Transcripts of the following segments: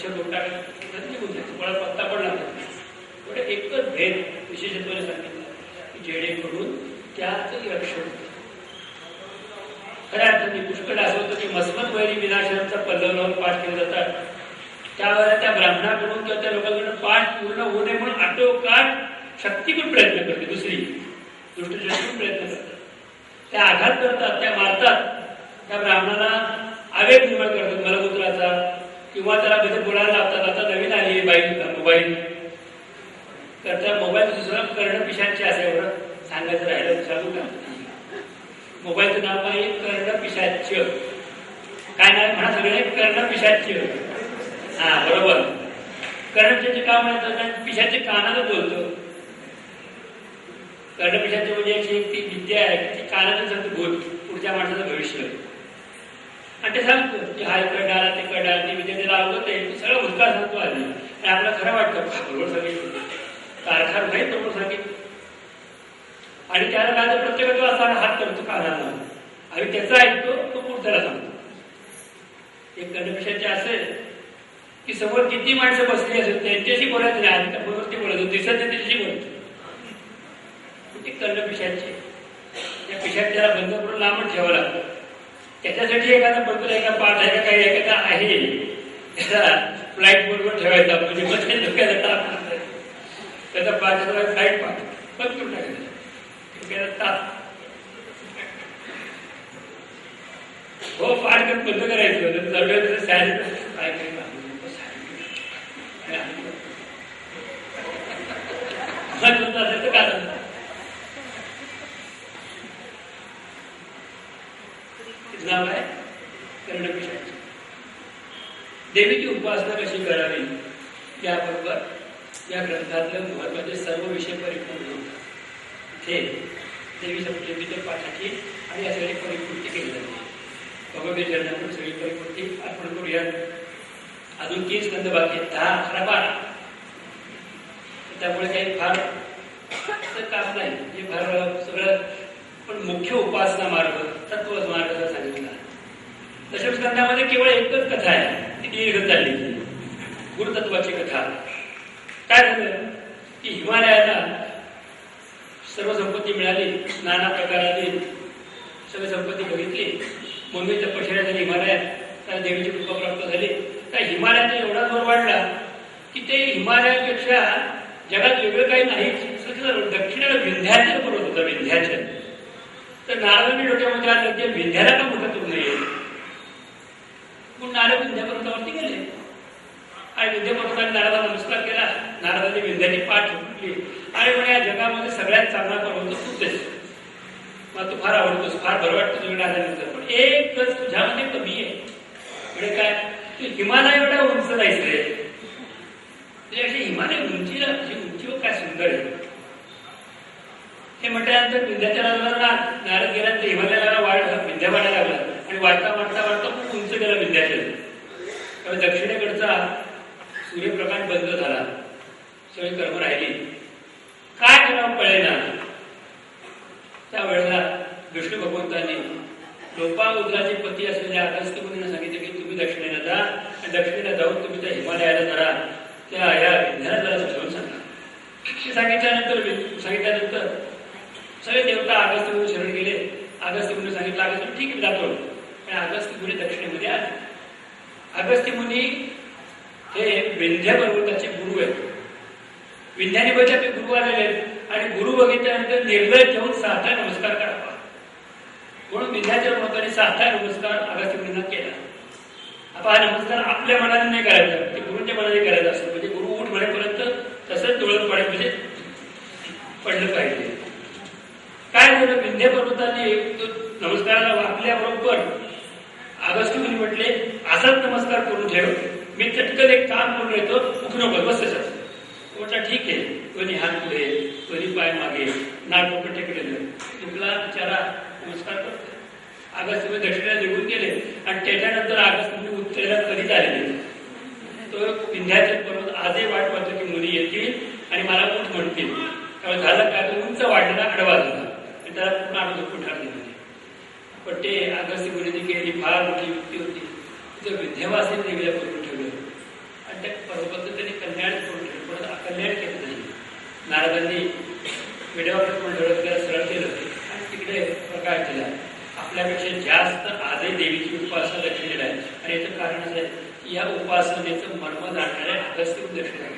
स्वच्छ करून टाकायचं निघून जायचं, कोणाला पत्ता पडला नाही. थोडे एकच भेद विशेषत्वाने सांगितलं की जेणेकरून त्याचं रक्षण होतं. खऱ्या अर्थाने पुष्कळ असं होतं की मस्मत वैरी विनाशांचा पल्लव पाठ केले जातात. त्यावेळेला त्या ब्राह्मणाकडून किंवा त्या लोकांकडून पाठ पूर्ण होऊ नये म्हणून आटोकाट शक्तीकडून प्रयत्न करते, दुसरी दुष्टशक्तीकडून प्रयत्न करतात, त्या आघात करतात, त्या मारतात, त्या ब्राह्मणाला आवेग निर्माण करतात मलमूत्राचा, किंवा त्याला कधी बोलायला लावतात. आता नवीन आली मोबाईल, तर त्या मोबाईल दुसरा कर्णपिशाच्य असे एवढं सांगायचं राहिलं सांगू का? मोबाईलचं नाव आहे कर्णपिशाच्य. काय नाव म्हणा सगळे? कर्णपिशाच्य. हा बरोबर. कर्णपिशाचे का म्हणतात? पिशाचे कानाला बोलतो. कर्णपिशाचे म्हणजे अशी एक ती विद्या आहे ती कानाचं सांगतो भूत, पुढच्या माणसाचं भविष्य, आणि ते सांगतो की हा इकडे डाळा तिकडे डाळ, ती विद्या त्याला अवगत आहे, सगळं भूतकाळ सांगतो आधी. आणि आपल्याला खरं वाटतं बरोबर सांगितलं, कारखार नाही बरोबर सांगितलं. आणि त्याला काय प्रत्येकाचा असा हात करतो कानाला, आणि त्याचा ऐकतो तो पुढच्याला सांगतो. एक कर्णपिशाचे असेल की समोर किती माणसं बसली असेल त्यांच्याशी बोलायचं नाही, आधी त्याबरोबर ते बोलायचं, दिसत नाही त्याच्याशी बोलतो. ते कर्णपिशाचे, त्या पिशाच्याला बंद करून लांबच ठेवावं लागतं. त्याच्यासाठी एखादा बरोबर एका पाठ आहे का काही एखादा आहे त्याचा फ्लाईट बरोबर ठेवायचा, म्हणजे मग ते डोक्याला ताप त्याचा पाठ फ्लाईट पाठ बंद करून टाकायचं, डोक्याला ताप. हो पाठ करून बंद करायचं, जवळ सॅल काय काही असेल तर काय नाव आहे कर्णपिशाचे. देवीची उपासना कशी करावी याबरोबर या ग्रंथातले महत्वाचे सर्व विषय परिपूर्ण होतात. इथे देवीच्या पाठाची आणि या सगळी परिपूर्ती केली जाते. भगवती चरणातून सगळी परिपूर्ती अर्पण करूया. अजून 3 स्कंद बाकी आहेत, 10, 11, 12. त्यामुळे काही फार काम नाही, हे फार सगळं. पण मुख्य उपासना मार्ग तत्व मार्गाचा सांगितला. दशम स्कंदामध्ये केवळ एकच कथा आहे, ती दीर्घ चालली, गुरुतत्वाची कथा. काय झालं की हिमालयाला सर्व संपत्ती मिळाली, नाना प्रकाराने सगळी संपत्ती बघितली. मम्मी तपश्चर्या झाली हिमालयात, त्याला देवीची कृपा प्राप्त झाली. त्या हिमालयाचा एवढा जोर वाढला की ते हिमालयापेक्षा जगात वेगळं काही नाही. दक्षिणेला विंध्याचल पर्वत होता, विंध्याचल. तर नारदांनी डोक्यामध्ये आलं की विंध्याला का मोठं करू नये, म्हणून नारद विंध्या पर्वतावरती गेले. आणि विंध्या पर्वताने नारदाला नमस्कार केला. नारदांनी विंध्याची पाठ फुटली आणि म्हणे या जगामध्ये सगळ्यात चांगला पर्वत तूच आहेस, मला तू फार आवडतोस, फार बरं वाटतं तुझ्या नारदांनी, पण एकच तुझ्यामध्ये कमी आहे. म्हणजे काय, तू हिमालय एवढा उंच नाहीस रे. अशी हिमालय उंचीला उंची काय सुंदर आहे. हे म्हटल्यानंतर विंध्याच्या नारद गेल्यानंतर हिमालयाला वाढ विंध्या वाढायला लागला आणि वाढता वाढता वाढता खूप उंच गेला विंध्याचल. त्यामुळे दक्षिणेकडचा सूर्यप्रकाश बंद झाला, सगळी कर्म राहिली. काय करावं कळेना. त्यावेळेला विष्णू भगवंतांनी लोपामुद्राचे पती असलेल्या अगस्त्य मुनींना सांगितले की तुम्ही दक्षिणेला जा आणि दक्षिणेला जाऊन तुम्ही त्या हिमालयाला जरा त्या या विंध्याला जरा समजावून सांगा. सांगितल्यानंतर सगळे देवता अगस्त्य मुनी शरण गेले. अगस्त्य मुनी सांगितलं अगस्त्य ठीक आहे जातो. आणि अगस्त्य मुनी दक्षिणेमध्ये आले. अगस्त्य मुनी हे विंध्या पर्वताचे गुरु आहेत. विंध्याने बघितले ते गुरु आलेले आहेत आणि गुरु बघितल्यानंतर निर्लय ठेवून 6 नमस्कार करावा म्हणून विंध्याच्या पर्वताने 6 नमस्कार अगस्त्य मुनींना केला. आता हा नमस्कार आपल्या मनाने नाही करायचा, ते गुरुच्या मनाने करायचा असतो. म्हणजे गुरु उठ म्हणेपर्यंत तसंच डोळत पडायला म्हणजे पडलं पाहिजे. काय झालं, विंध्य पर्वताने नमस्काराला वाकल्याबरोबर अगस्त्य मुनी म्हटले असाच नमस्कार करून ठेव, मी चटकन एक काम करून येतो, उठू नको, बस तसंच. म्हटलं ठीक आहे. कोणी हात पुढे, कोणी पाय मागे, नाक डोकं टेकलेलं, तुला विचारा नमस्कार करतो. अगस्त्य मुनी दक्षिणेला निघून गेले आणि त्याच्यानंतर अगस्त्य मुनी उत्तरेला कधीच आलेले. तो विंध्याचल पर्वत आजही वाट पाहतो की मुनी येतील आणि मला उठ म्हणतील. त्यामुळे झालं काय, तो उंच वाढलेला आडवा झाला आणि त्याला पूर्ण आम्ही झोपून टाकले. पण ते अगस्त्य मुनीने केलेली फार मोठी युक्ती होती. तिथं विंध्यवासिनी देवीला करून ठेवलं आणि त्या पर्वताचं त्यांनी कल्याण करून ठेवलं, परत अकल्याण केलं नाही. नारदांनी विड्यावर पण ठरवलं, त्याला सरळ केलं आणि तिकडे प्रकार केला. आपल्यापेक्षा जास्त आजही देवीची उपासना लक्षलेलं आहे. आणि याचं कारण असं आहे की या उपासनेचं मर्म जाणणाऱ्या अगस्त्य दक्षिण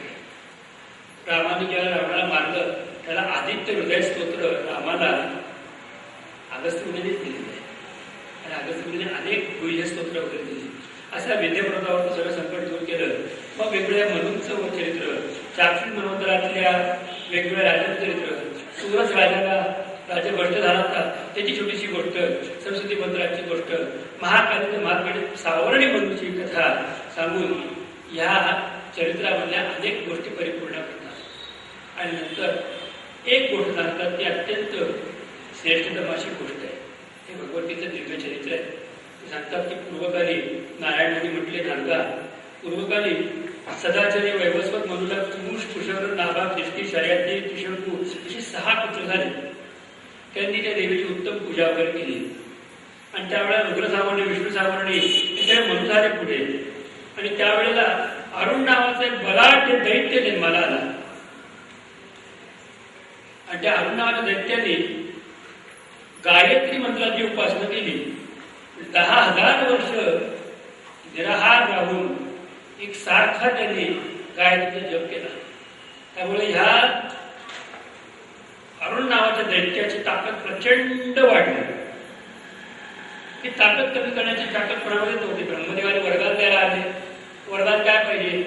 रामाने जेव्हा रावणाला मारलं, त्याला आदित्य हृदय स्तोत्र रामाला अगस्त्य मुनीनेच दिलेलं आहे. आणि अगस्त्य मुनीने अनेक गुह्य स्तोत्र वगैरे दिली. अशा विद्याप्रतावर सगळं संकट दूर केलं. मग वेगवेगळ्या मनुचं चरित्र, चाक्षुष मनवंतरातल्या वेगवेगळ्या राजांचं चरित्र, सुरज राजाला राजा भ्रष्ट झाला होता त्याची छोटीशी गोष्ट, सरस्वती मंत्राची गोष्ट, महाकालीचं महात्म्य, सावरणी मनुची कथा सांगून या चरित्रामधल्या अनेक गोष्टी परिपूर्ण करतात. आणि नंतर एक गोष्ट सांगतात ती अत्यंत श्रेष्ठतम अशी गोष्ट आहे. हे भगवद्गीतेचं दिव्य चरित्र आहे. ते सांगतात की पूर्वकाली नारायण मुनी म्हटले, नारदा, पूर्वकाली सदाचार्य वैवस्वत मनुला पुरुष कुशवर नाभा दृष्टी शर्याती किशोरपू अशी 6 पुत्र झाले. त्यांनी त्या देवीची उत्तम पूजा वगैरे केली. आणि त्यावेळेला रुद्र सावरणी, विष्णू सावरणी त्या मनु झाले पुढे. आणि त्यावेळेला अरुण नावाचे बलाढ्य दैत्य जन्माला आला. आणि त्या अरुण नावाच्या दैत्याने गायत्री मंत्राची उपासना केली. 10,000 वर्ष निराहार राहून एक सारखा त्यांनी गायत्रीचा जप केला. त्यामुळे ह्या अरुण नावाच्या दैत्याची ताकद प्रचंड वाढली. ती ताकद कमी करण्याची ताकद कोणामध्ये नव्हती. ब्रह्मदेवाने वरदान द्यायला आले. वरदान काय पाहिजे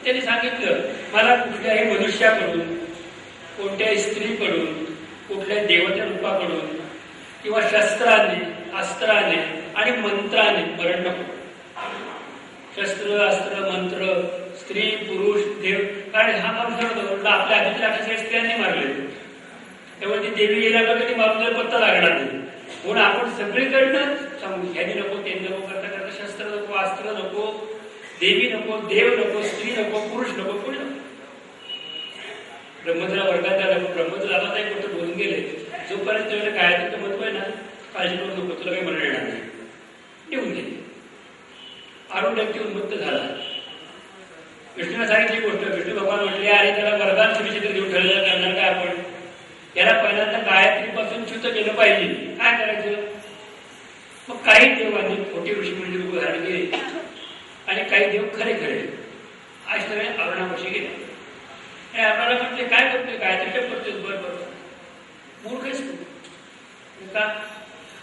त्यांनी सांगितलं, मला कुठल्याही मनुष्याकडून, कोणत्याही स्त्रीकडून, कुठल्याही देवत्या रूपाकडून किंवा शस्त्राने, अस्त्राने आणि मंत्राने मरण नको. शस्त्र, अस्त्र, मंत्र, स्त्री, पुरुष, देव, कारण हा माणूस आपल्या आधीच्या राक्षस स्त्रियांनी मारले. त्यामुळे ती देवी गेल्याला कधी मारून पत्ता लागणार नाही. म्हणून आपण सगळीकडनं सांगू, ह्यानी नको, ते नको, करता करता शस्त्र नको, अस्त्र नको, देवी नको, देव नको, स्त्री नको, पुरुष नको, कोणी नको. ब्रह्मदेवाला वर्गात आला, ब्रह्मदेव आता एक गोष्ट बोलून गेले, जोपर्यंत तुझ्याकडे गायत्रीचं महत्व आहे ना, काळजी करू नको, तुला काही मरण येणार नाही. निघून गेले. अरुण व्यक्ती उन्मुक्त झाला. विष्णूला सांगितली गोष्ट. विष्णू भगवान म्हटले, अरे त्याला वरदान सुनिश्चित देऊन ठरवलं, करणार काय आपण? याला पहिल्यांदा गायत्रीपासून च्युत केलं पाहिजे. काय करायचं? मग काही देवांनी खोटी ऋषी म्हणजे लोक धारण केले आणि काही देव खरे खरे आज सगळे अरुणापाशी गेले. आणि अरुणाला म्हटले, काय करतोय? गायत्री जप करतोय. बरोबर, मूर्खच का?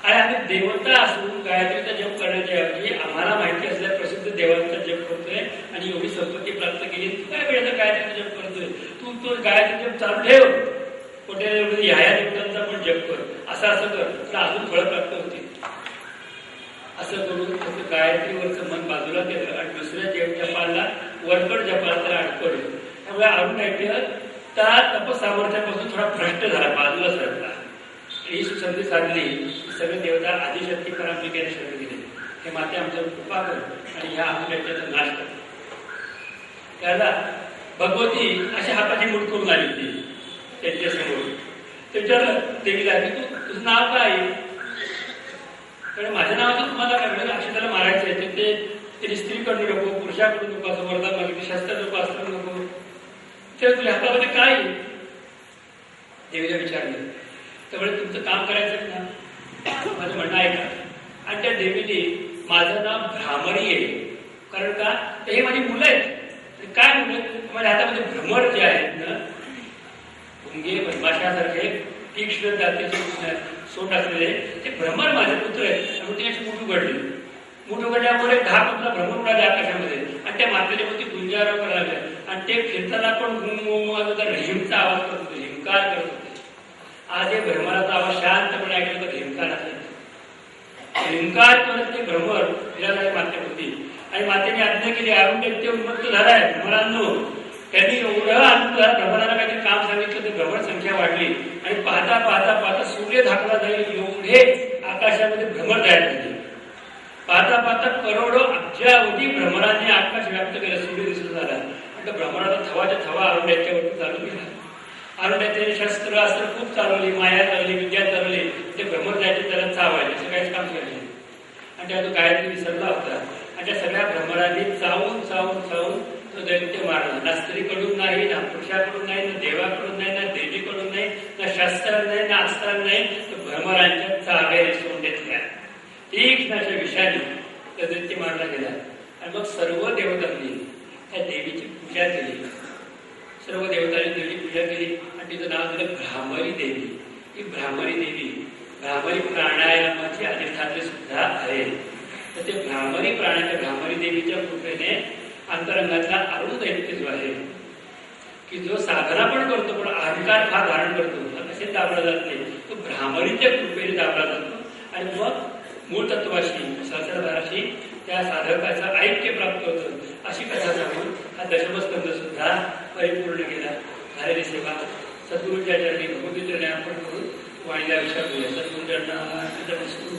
आणि आम्ही देवता असून गायत्रीचा जप करण्याच्या ऐवजी आम्हाला माहिती असलेल्या प्रसिद्ध देवांचा जप करतोय आणि एवढी संपत्ती प्राप्त केली, तू काय वेळेला गायत्रीचा जप करतोय? तू तो गायत्री जप चालू ठेव, कुठे ह्या देवतांचा पण जप कर, असं कर, तर अजून फळं प्राप्त होतील. असं करून फक्त गायत्रीवरचं मन बाजूला केलं आणि दुसऱ्या जपाला वरकड जपाला त्याला अडकवलं. त्यामुळे अरुण ऐकलं त्या तपसामर्थ्यापासून थोडा भ्रष्ट झाला, बाजूला सरकला. ही सुसंधी साधली. सगळे देवता आदिशक्ती परांबिकेने शरण गेले, हे माते आमच्यावर कृपा कर आणि ह्या अरुणाचा नाश कर. त्याला भगवती अशा हाताची मूठ करून आली होती त्यांच्यासमोर. त्याच्यावर देवीला की तुझं नाव काय? कारण माझ्या नावाचं तुम्हाला काय मिळेल? अक्षताला मारायचं आहे. त्याची स्त्रीकडून नको, पुरुषाकडून नको, असं वरदान मागितलं, शस्त्र नको, अस्त्र नको. तर तुझ्या हातामध्ये काय? देवीला विचारलं. त्यामुळे तुमचं काम करायचं ना, माझं म्हणणं आहे का? आणि त्या देवीने माझं नाव भ्रामरी आहे. कारण का? तर हे माझी मुलं आहेत. काय मुलं? माझ्या हातामध्ये भ्रमर जे आहेत ना, भुंगे बदमाशासारखे तीक्ष्ण जातीचे सोट असलेले ते भ्रमर माझे पुत्र आहेत. त्यामुळे त्याची मूठ उघडली. मूठ उघडल्यामुळे 10 पुत्र भ्रमर उडाले आकाशामध्ये आणि त्या मातेच्या प्रती गुंजाराव करायला लागल्या. आणि ते फिरताना पण हिमचा आवाज करत होते, हिमकार करत होते. आज हे भ्रमराचा आवाज शांतपणे ऐकलं तर हिमकार असेल. हिमकार करत ते भ्रमर फिरायला मातेप्रती. आणि मातेने आज्ञा केली, अरुण दैत्य उन्मत्त झालाय भ्रमरांनो. त्यांनी एवढं आनंद झाला, भ्रमराला काहीतरी काम सांगितलं तर भ्रमर संख्या वाढली. आणि पाहता पाहता पाहता सूर्य झाकला जाईल एवढे आकाशामध्ये भ्रमर तयार झाले. पाहता पाहता करोडो अब्जावधी भ्रमरांनी आकाश व्याप्त केलं. सूर्य दिसत झाला. म्हणजे भ्रमराचा थवाच्या थवा अरुण दैत्यावरती चालू केला. अरुण दैत्याने शस्त्र अस्त्र खूप चालवली, माया चालवली, विद्या चालवली. ते भ्रमर जायचे त्याला चावायचे, असं काहीच काम केलं. आणि त्या तो गायत्री विसरला होता. आणि त्या सगळ्या भ्रमरांनी चावून चावून चावून तो दैत्य मारला. ना स्त्रीकडून नाही, ना पुरुषाकडून नाही, ना देवाकडून नाही, ना देवीकडून नाही, ना शस्त्रान नाही, ना अस्त्रान नाही, तर भ्रमरांच्या चाव्या सोंडेतल्या तीक्ष्ण अशा विषाने तो दैत्य मारला गेला. आणि मग सर्व देवतांनी त्या देवीची पूजा केली. सर्व देवतांनी देवीची पूजा केली आणि तिचं नाव दिलं भ्रामरी देवी. ही भ्रामरी देवी भ्रामरी प्राणायामाची अधिष्ठात्री सुद्धा आहे. तर ते भ्रामरी भ्रामरी देवीच्या कृपेने अंतरंगातला अरुण दैत्य जो आहे की जो साधना पण करतो पण अहंकार फार धारण करतो, कसे दाबला जात नाही, तो भ्रामरीच्या कृपेने दाबला जातो आणि मग मूळ तत्वाशी सहस्रधाराशी त्या साधकाचं ऐक्य प्राप्त होतं. अशी कथा सांगून हा दशमस्कंद सुद्धा परिपूर्ण केला. झालेली सेवा सद्गुरूच्या चरणी भगवती चरणी आपण करून वाणीला विचार करूया. सद्गुरूंवस्तू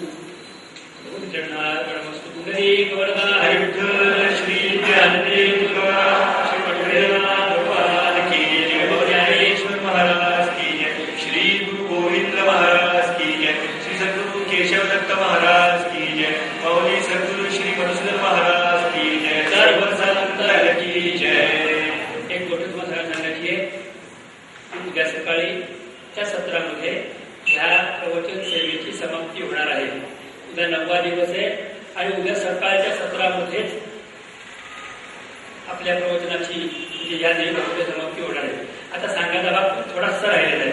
भगवती चरणार्पणमस्तु. पुंडरीक वरदा हरी विठ्ठल श्री ज्ञानदेव तुकाराम श्री पंढरीनाथ भगवान की जय. ज्ञानेश्वर महाराज की जय. श्री गुरु गोविंद महाराज की जय. श्री सद्गुरु केशव दत्त महाराज की जय. मौली सद्गुरु श्री मधुसूदन महाराज की जय. सर्व संतान की जय. एक गोष्ट तुम्हाला सांगायची आहे. उद्या सकाळीच्या सत्रामध्ये ह्या प्रवचन सेवेची समाप्ती होणार आहे. उद्या 9वा दिवस आहे आणि उद्या सकाळच्या सत्रामध्येच आपल्या प्रवचनाची म्हणजे या देवाची समाप्ती होणार आहे. आता सांगायचा भाग थोडासा राहिलेला आहे.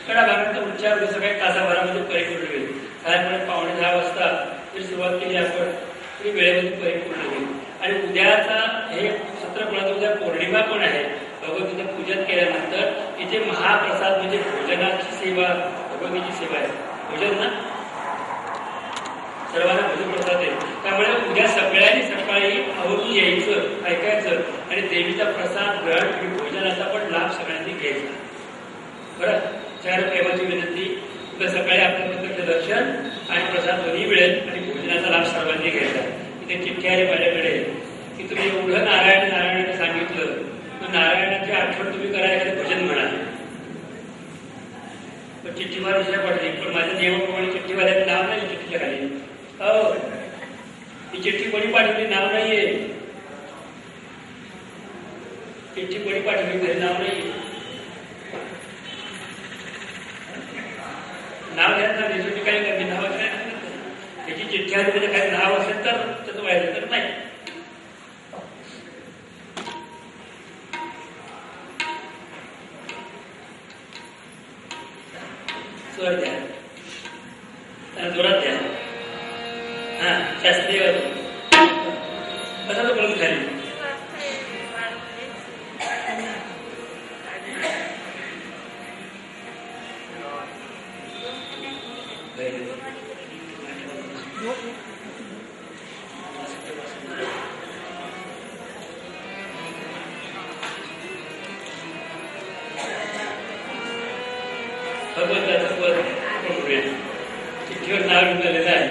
कडा भागाचा उच्चार उद्या सकाळी तासाभरामध्ये परिपूर्ण होईल. साधारणपणे 9:30 वाजता जर सुरुवात केली आपण तरी वेळेमध्ये परिपूर्ण होईल. आणि उद्याचा हे सत्र कोणाचं उद्या पौर्णिमा पण आहे. भगवतीचं पूजन केल्यानंतर इथे महाप्रसाद म्हणजे भोजनाची सेवा, भगवतीची सेवा आहे. भोजन ना सर्वांना भोजन प्रसाद आहे. त्यामुळे उद्या सगळ्यांनी सकाळी आवरून यायचं, ऐकायचं आणि देवीचा प्रसाद ग्रहण आणि भोजनाचा पण लाभ सगळ्यांनी घ्यायचा. बरं, चार प्रेमाची विनंती. उद्या सकाळी आपल्या दर्शन आणि प्रसाद दोन्ही मिळेल आणि भोजनाचा लाभ सर्वांनी घ्यायचा. इथे चिठ्ठी आली माझ्याकडे की तुम्ही एवढं नारायण सांगितलं, मग नारायणाची आठवण तुम्ही करा, एखादं भजन म्हणा. पण चिठ्ठी मला दुसऱ्या पाठवली, पण माझ्या नियमाप्रमाणे चिठ्ठीवाल्याचं नाव नाही चिठ्ठीच्या खाली. हो, ही चिठ्ठी कोणी पाठवली नाव नाहीये. चिठ्ठी कोणी पाठवली घरी नाव नाहीये. नाव घ्या ना, तुम्ही काही कमी नावाचं नाही. त्याची चिठ्ठी आली म्हणजे काही नाव असेल तर त्याचं व्हायचं, तर नाही. स्वर द्या, त्यांना जोरात द्या. हा, शास्त्रीय कसा तो बोलून खाली. भगवंताचं पद चिठ्ठीवर नाव लिहिलेलं आहे.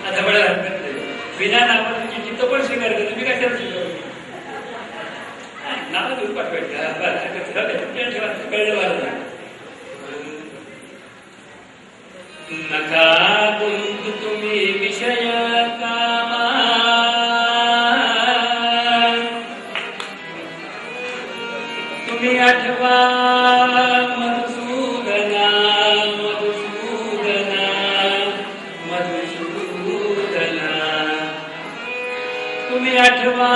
आता बळा हरकत नाही. बिना नावाची चिठ्ठी तो पण स्वीकार करतो. तुम्ही कशाला स्वीकार नाव घेऊन पाठवायचं. कळलं मला. नका गुंतू तुम्ही विषय कामा, तुम्ही आठवा मधुसूदना मधुसूदना मधुसूदना. तुम्ही आठवा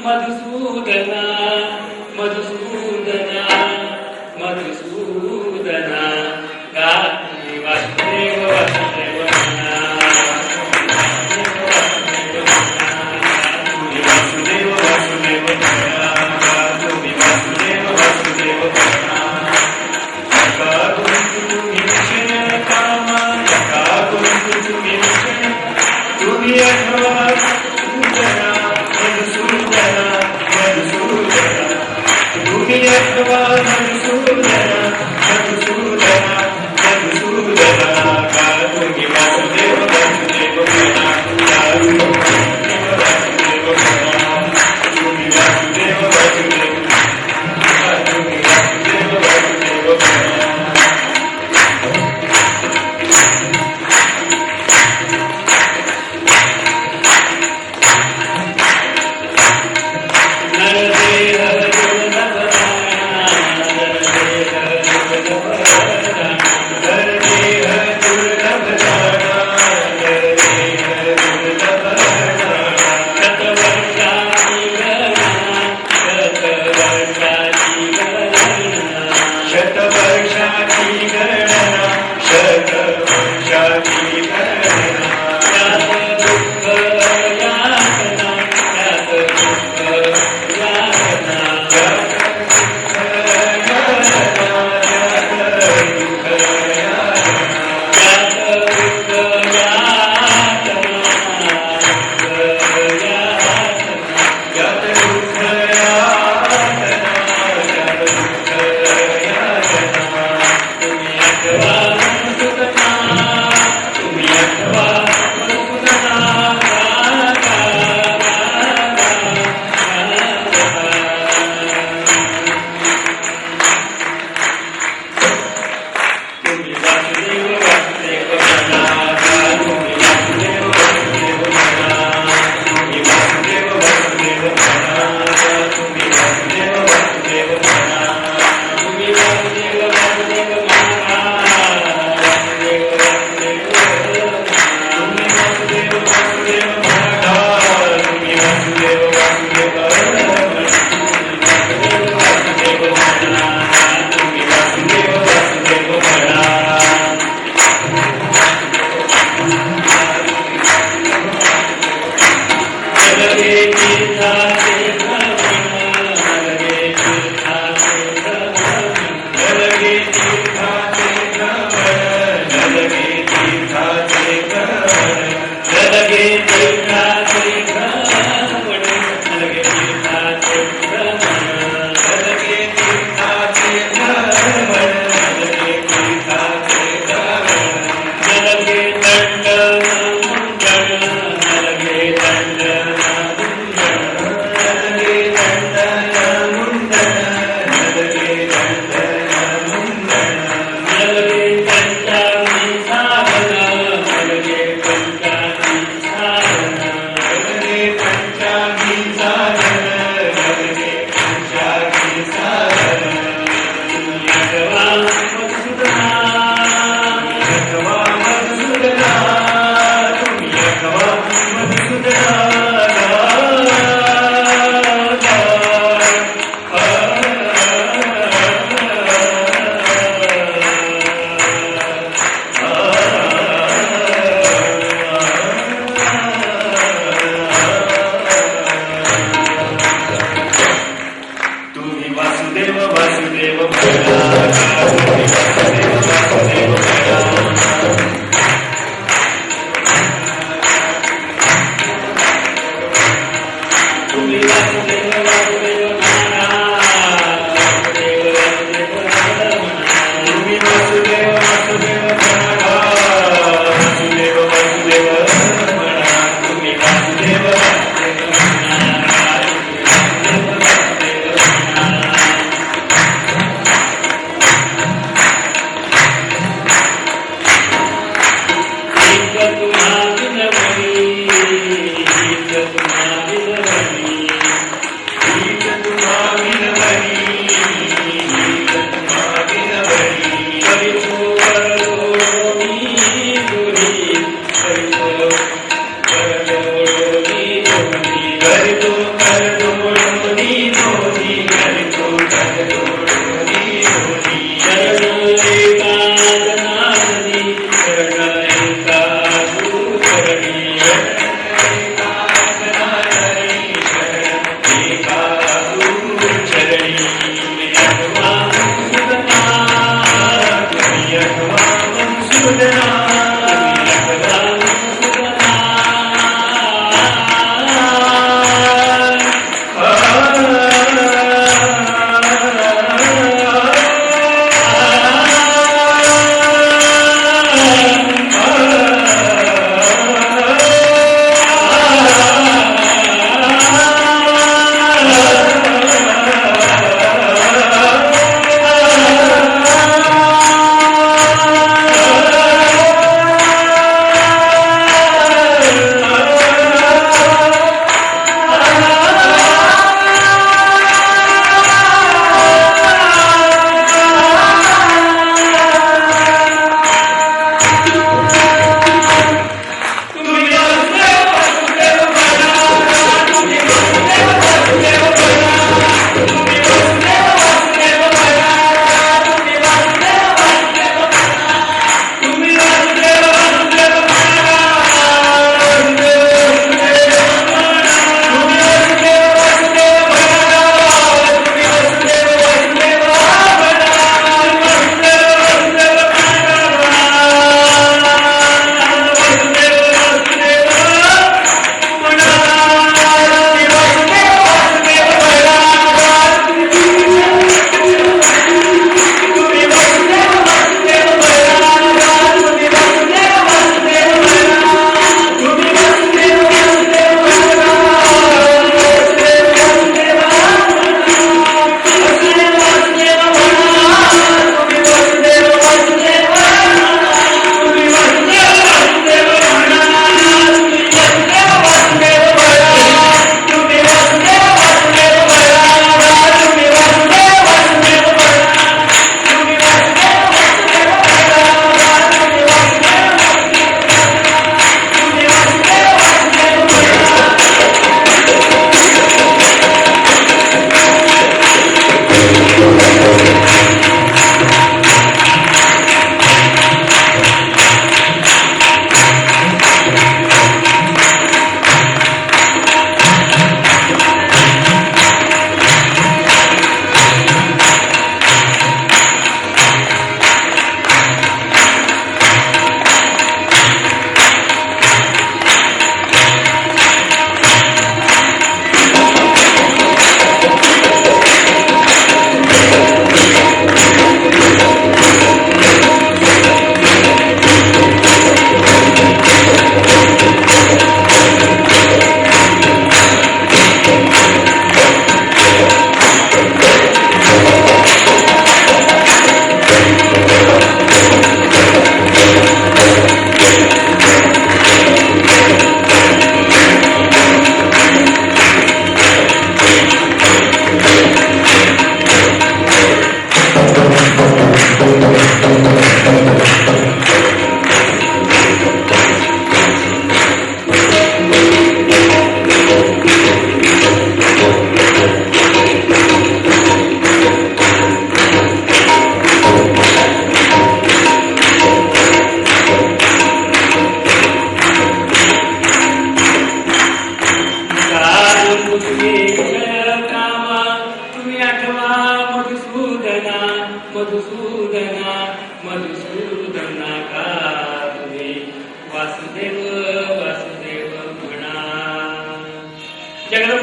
मधुसूदना मधुसूदना मधुसूदना. गा तुम्ही वासुदेव वासुदेव म्हणा, तुम्ही वासुदेव वासुदेव म्हणा, तुम्ही वासुदेव वासुदेव म्हणा. नका गुंतू तुम्ही विषय कामा, नका गुंतू तुम्ही विषय. तुम्ही आठवा मधुसूदना मधुसूदना मधुसूदना. तुम्ही आठवा मधुसूदना मधुसूदना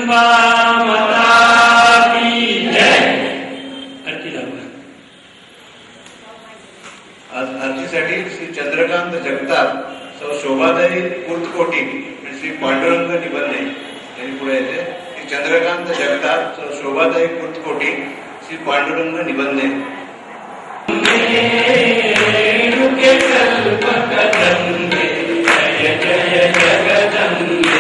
जगदम्बा माता की जय. आरती लावा. आज आरतीसाठी श्री चंद्रकांत जगताप, सौ शोभाताई कुर्तकोटी आणि श्री पांडुरंग निबंधे यांनी पुढे येते. श्री चंद्रकांत जगताप, सौ शोभाताई कुर्तकोटी, श्री पांडुरंग निबंधे. रेणुके कल्पकदंबे जय जय जगदंबे.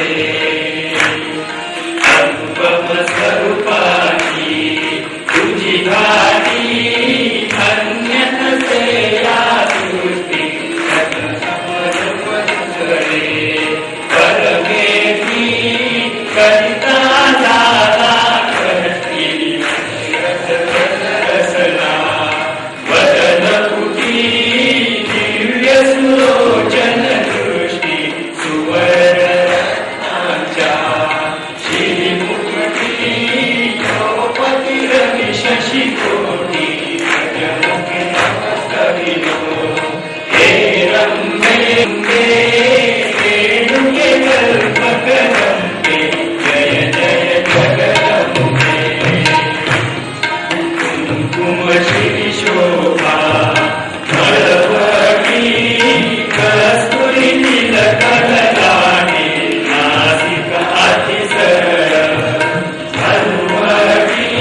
अनुपम स्वरूपाची तुझी घाटी धन्य नसे या सृष्टी परमेशी करिता झाला कष्टी रसला वदन कुटी दिव्य सुलोचन दृष्टी सुवर्ण रत्नांच्या श्रीमुखटी द्रौपदी रवी शशी कोटी गजमुखी नमस्तविनो हे रम्ये रेणुके कल्पकदंबे जय जय जगदंबे. कुंकुम श्री शोभा मळवटी कस्तुरी तिलक ललाटे नासिक अति सरळ हनुवटी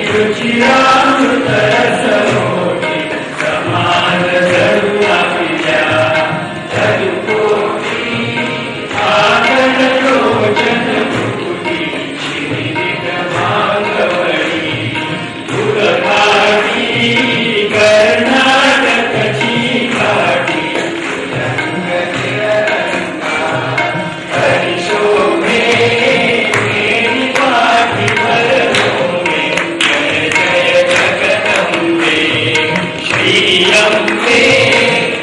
रुचिरामृत रसमोटी समान जडू आपल्या जडुकोटी आगन लोचन मुकुटी शिरीष मांगवळी दुर्भागी कर्नाटकची घाटी हरिशोभे मेरी पाठी भरलोमे जय जय जगदंबे. श्री अंबे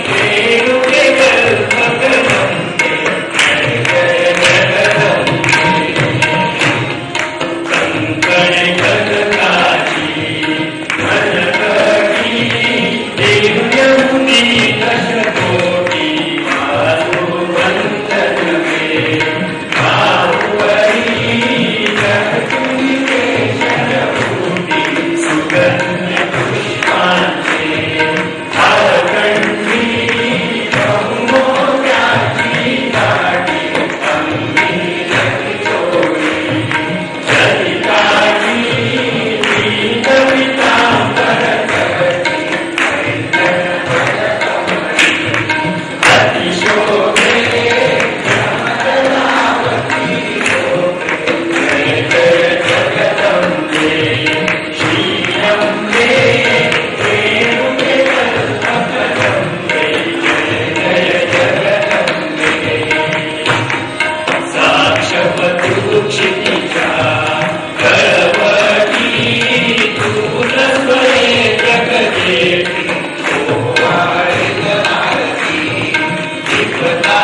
रेणुके कल्पकदंबे जय जय जगदंबे. कंकण कनकाची कनकटी दिव्य मुनी दशकोटी माधु वंदन वे भावरी जगतुनी केशरभूती सुगंध पुष्पांचे हरकंठी बहुमोग्याची घाटी अंगी चोळी जलिताची कवितांबर अतिशोभे जय जय जगदंबे. श्री अंबे रेणुके कल्पकदंबे जय जय जगदंबे. साक्षपतु क्षितिजा कळवटी दूरस्वरे जगदेवी ओवाळेल आरती दिव्यता